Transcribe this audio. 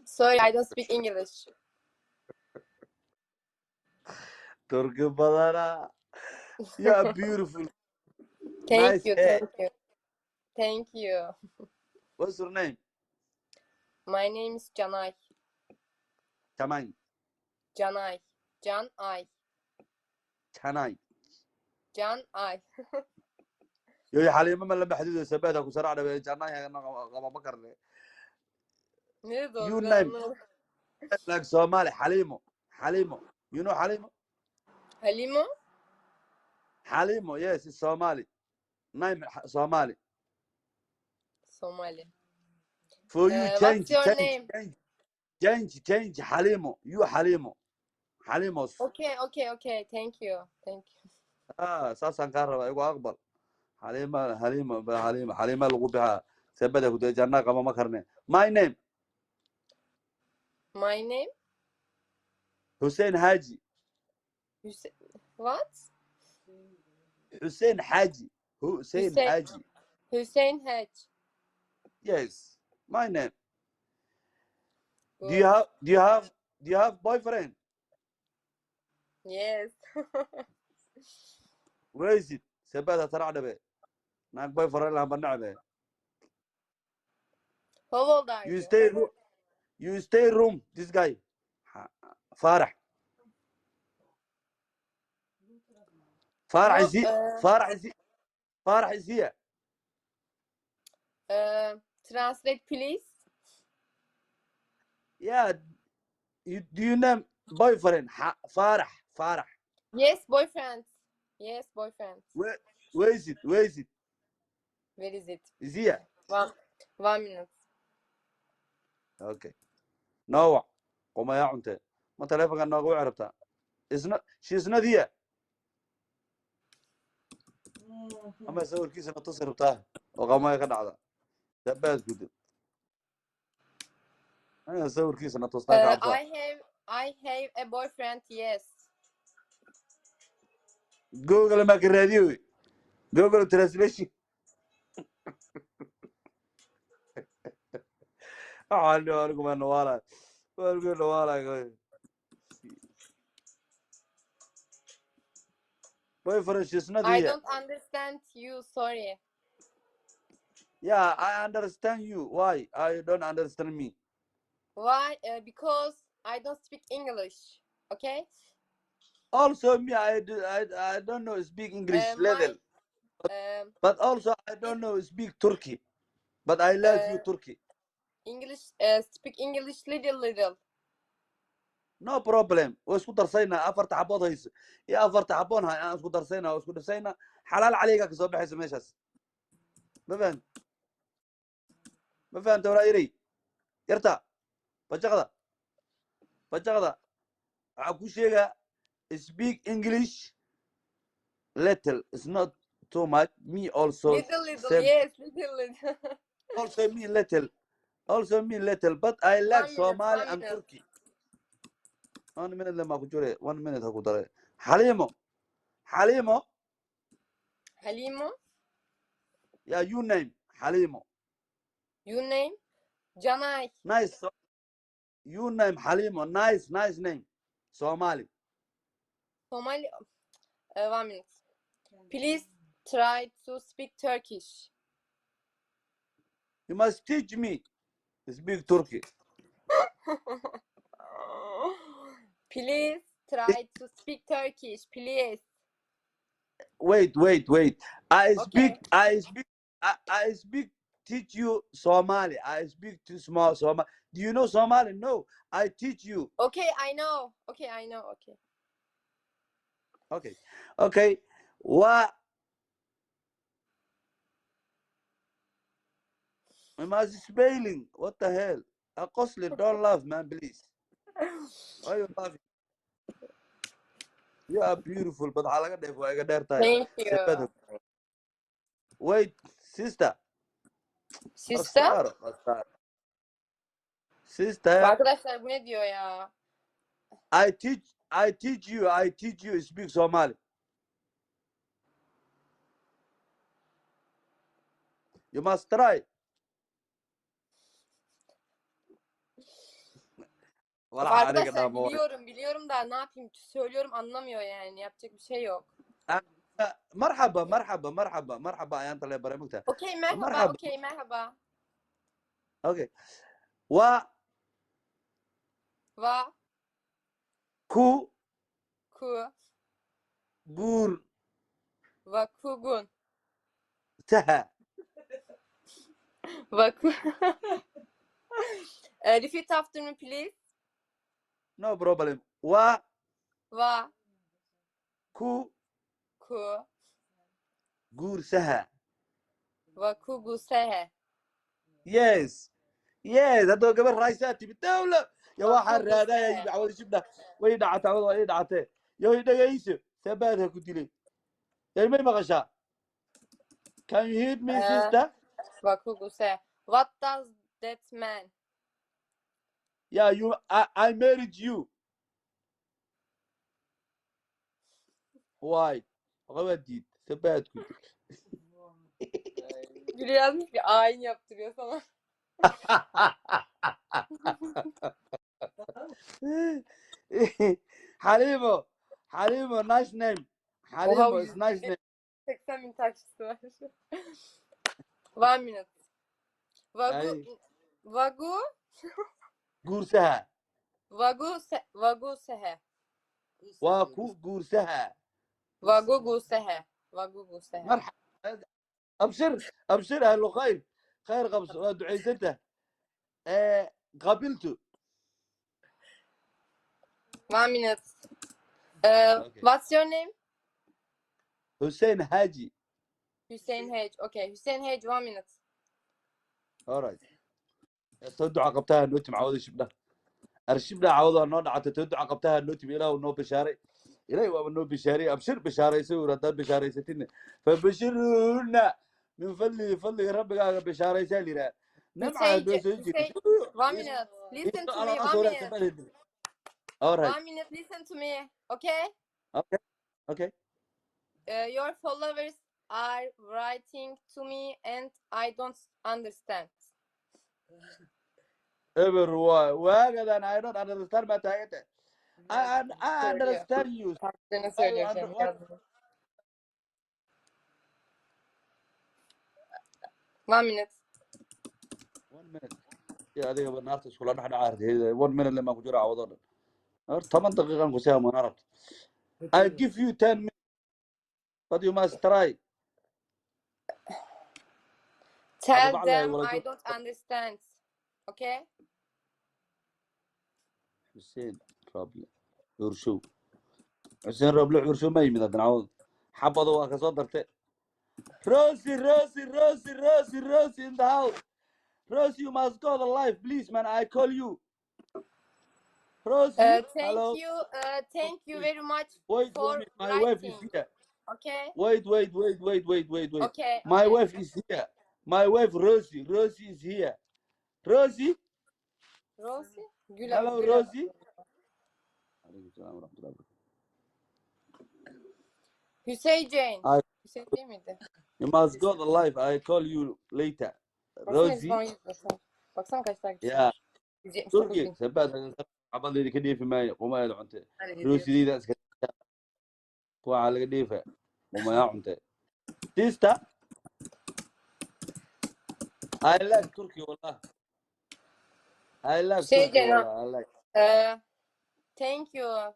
Sorry, I don't speak English. Turkey badana. You are beautiful. Thank Nice you, hair. thank you. Thank you. What's your name? My name is Canay. Tamam. Canay. Canay. Tanay. Canay. Yo Halima ma lama xadido sabada ku saracda way janay qaba ma karne. Nerede o? You Ben name anlamadım. like Somali Halimo. Halimo. You know Halimo? Halimo? Halimo, yes, it's Somali. Name Somali. Somali. For you What's change, your change, name? change, change, change Halimo. You Halimo. Halimos. Okay, okay, okay. Thank you. Thank you. Sasan ka raba igu aqbal. Halima lagu bixa sabada ku janna qaba ma karne. My name My name? Hussein Haji. Hüse What? Hussein Haji. Hussein Hüseyin. Haji. Hüseyin Hac. Yes, my name. Do you Good. have do you have do you have boyfriend? Yes. Where is it? Sabada taracda be. Naag boyfriend la banacbe. How old are You you? stay you stay room this guy. Farah. Farah No, is he? Farah is he? Farah is here. translate please. Yeah, do you name boyfriend? Farah. Farah. Yes, boyfriend. Yes, boyfriend. Where is it? Where is it? Where is it? Is here? One minute. Okay. نوع وما يا عنته ما تلفق أنه قوي عرفتها. She's not here. أما يسوي الكيس أنا تصير بتاعه وقام يقعد على دبّاس قدام. أنا أسوي الكيس أنا تصنع عرفتها. I have a boyfriend. Yes. جوجل ما كراديوي. جوجل ترانسليشن. أنا أرجو من وراء. أرجو من وراء. Boyfriend, she's not I here. don't understand you. Sorry. Yeah, I understand you. Why? I don't understand me. Why? Because I don't speak English. Okay. Also me, I don't know speak English level. But also I don't know speak Turkey. But I love you Turkey. English. Speak English little. No problem. واسكو درسينا أفرت حبوض هيس. يا أفرت حبونها أنا اسكو درسينا واسكو درسينا حلال عليك كسب حيس ماشاس. ما فهمت ولا يري. يرتا. فجغدا. أكو شيء speak English little. It's not too much. Me also Little. same. Yes, little. Also me little. Also me little. But I like Somali and Turkey. 1 minute لما أقول جوري 1 minute هقول ترى. حليمو. Halimo. Yeah, you name Halimo. You name? Canay. Nice. You name Halimo. Nice name. Somali. Somali. 1 minute. Please try to speak Turkish. You must teach me to speak Turkey. Please try to speak Turkish. Please. Wait. I Okay. speak teach you Somali. I speak too small Somali. Do you know Somali? No. I teach you. Okay, I know. Okay. Okay. What? Am I spelling? What the hell? Costly, don't laugh, man, please. Why you laughing? You are beautiful, but I like that. Thank you. Wait, sister. Sister? Sister. Arkadaşlar bu ne diyor ya? I teach you speak Somali. You must try. ولا حاجة Arkadaşlar قدام biliyorum da ne yapayım, söylüyorum anlamıyor yani, yapacak bir şey yok. مرحبا مرحبا مرحبا مرحبا يا انت اللي برمجتها Okey merhaba, مرحبا okey merhaba. اوكي و Va, كو ku, جور vakugun, تها vaku. Repeat after me please. نو بروبلم و Va, كو ku, جور سها vakugu sehe. يس يس هذا قبل رايساتي بالدولة يا واحد Vakugu هذا يا sehe. يبي عاود شبنا ويدعى تعود ويدعى يا يدا يسوع ثباتها كنت لي يا ما غشا can you hear me sister Vakugu sehe. What does that mean? yeah you I married you why غوديت ثبات كنت Biri yazmış bir ayin yaptırıyor sana. حليمو حليمو nice name حليمو is nice name 80 bin takipçisi var. 1 minute. Vagu, أي vagu, قرصها vagu sehe. واكو قرصها Vagugu sehe. Vagugu sehe. مرحبا ابشر ابشر اهل خير خير قبص دعيسته قابلته 1 minute. Okay. What's your name? حسين هاجي Hüseyin Hage. Okay, Hüseyin Hage 1 minute. alright تدعى عقبتها النوتي معوض شبنا ارشبنا عوضها نو دعت تدعى عقبتها النوتي بلا ونو بشاري إلهي وابنو بشاري أبشر بشاري يسوي ردان بشاري ستين فبشرونا من فضل ربك على بشاري سالي را نمع Hüseyin, 1 minute. Listen to me, 1 minute. alright 1 minute, listen to me. Okay? okay okay Your followers are writing to me and I don't understand. everyone وهكذا I don't understand ما تاعته I understand you Takipçilerine söylüyor I şimdi. what 1 minute. 1 minute يا هذه بنارت شغلة نحن عارف 1 minute لما كجرا عوضنا 8 دقيقة نقصيها ما نعرف I give you 10 minutes but you must try Tell بعضها them ولا I don't understand. Okay? حسين رابلي عرشو حسين رابلي عرشو ما يمد هذا عوض حبضوا كصدرته روسي روسي روسي روسي روسي in the house Rosie you must go the live please man I call you Rosie hello Thank you very much wait for wait my wife is writing. here Okay? wait Okay. my Okay. wife is here my wife Rosie is here Rosie Rosie? hello Rosie Hüseyin Jane. I, Hüseyin değil miydi? you must go the live I call you later Baksana Rosie falan yazıyor. Baksana kaç takipçisi يا var. 179 تركي bin. ثبات عبد اللي كدي في ماي وما يدعو انت روسي دي ناس وعلى كديفه وما يدعو انت تيستا I like Turkey والله I like Şey Turkey Cenab, والله I like thank you